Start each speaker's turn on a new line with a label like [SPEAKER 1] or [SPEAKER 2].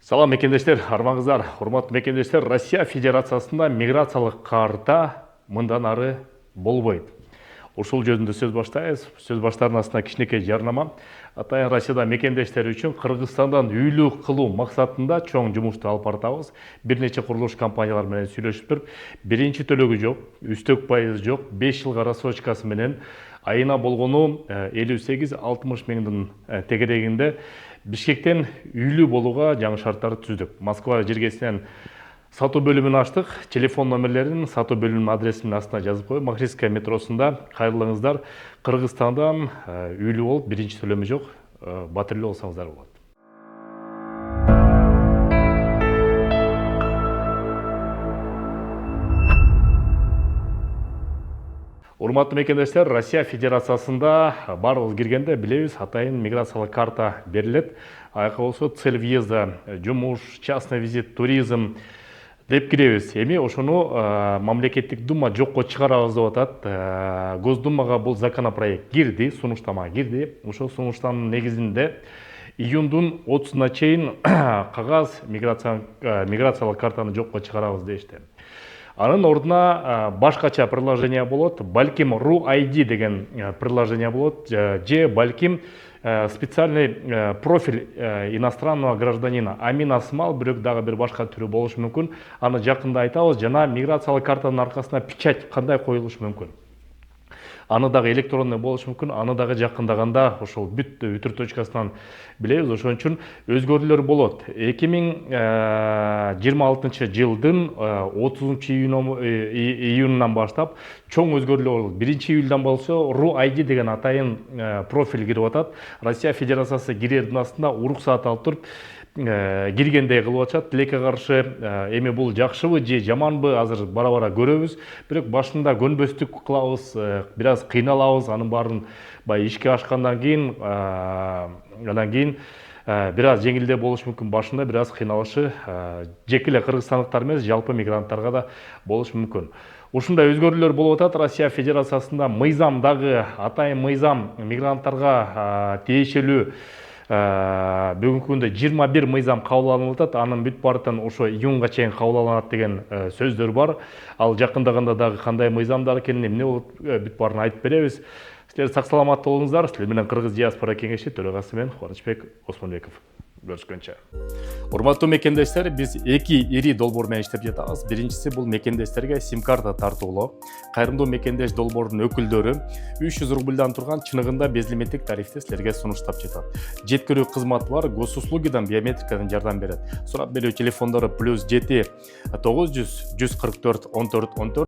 [SPEAKER 1] Салам мекендештер, армаңыздар, урматтуу мекендештер, Россия Федерациясында миграциялык карта мындан ары болбойт. Ушул жөнүндө сөз баштайбыз. Сөз баштаардын астына кичинекей жарнама. Атайын Россияда мекендештер үчүн Кыргызстандан үйлүү кылуу максатында чоң жумушту алып баратабыз. Бир нече курулуш компаниялар менен сүйлөшүп туруп, биринчи төлөгү жок, үстөк пайызы жок, 5 жылга рассрочкасы менен айына болгону 58-60 миңдин тегерегинде Бишкектен үйлүү болууга жаңы шарттарды түздүк. Москва жергесинен сатуу бөлүмүн ачтык. Телефон номерлерин сатуу бөлүмүнүн адресинин астына жазып коюп, Макритская метросунда кайрылыңыздар. Кыргызстандан үйлүү болуп, биринчи төлөмү жок, батирлүү болсоңуздар болот. Урматтуу мекендештер, Россия Федерациясында баарыбыз киргенде билебиз, атайын миграциялык карта берилет. Айка болсо цель въезда, жумуш, частный визит, туризм деп киребиз. Эми ошону мамлекеттик дума жокко чыгарабыз деп атат. Госдумага бул законопроект кирди, сунуштама кирди. Ошол сунуштанын негизинде июндун 30-на чейин кагаз миграциялык картаны жокко чыгарабыз дешти. Анын ордуна башкача приложение болот, балким RU-ID деген приложение болот, же балким специальный профиль иностранного гражданина. Амин Асмал бирок дагы бир башка түрү болушу мүмкүн. Аны жакында айтабыз, жана миграциялык картанын аркасына печать кандай коюлушу мүмкүн. Аны дагы электронный болушу мүмкүн, аны дагы жакындаганда ошол бүт үтүр точкасынан билебиз. Ошон үчүн өзгөрүүлөр болот. 2026 жылдын 30 июнунан баштап чоң өзгөрүүлөр болот. 1-июлдан болсо RU-ID деген атайын профиль кирип атат. Россия Федерациясы кирердин астында уруксаат алып туруп киргендей кылып атышат. Тилекке каршы эми бул жакшыбы же жаманбы азыр бара-бара көрөбүз. Бирок башында көнбөстүк кылабыз, бир аз кыйналабыз, анын баарын бай ишке ашкандан кийин андан кийин бир аз жеңилдеп болушу мүмкүн. Башында бир аз кыйналышы жеке эле кыргызстандыктар эмес, жалпы мигранттарга да болушу мүмкүн. Ушундай өзгөрүүлөр болуп атат. Россия Федерациясында мыйзам дагы, атайын мыйзам мигранттарга тиешелүү бүгүнкү күндө 21 мыйзам кабыл алынып атат. Анын бүт баардыгын ошо июнга чейин кабыл алынат деген сөздөр бар. Ал жакындаганда дагы кандай мыйзамдар экенин, эмне болуп бүт баарын айтып беребиз. Силер сак саламатта болуңуздар. Силер менен Кыргыз диаспора кеңеши төрагасы мен Кубанычбек Осмонбеков. Görüşкөнчө. Урматтуу мекендештер, биз эки ири долбоор менен иштеп жатабыз. Биринчиси бул мекендештерге сим-карта тартуулоо. Кайрымдуу мекендеш долбоордун өкүлдөрү 300 рубльдан турган чыныгында безлимиттик тарифти силерге сунуштап жатат. Жеткирүү кызматы бар, госуслугидан биометрикадан жардам берет. Сурап берүү телефондору +7 900 144 14 14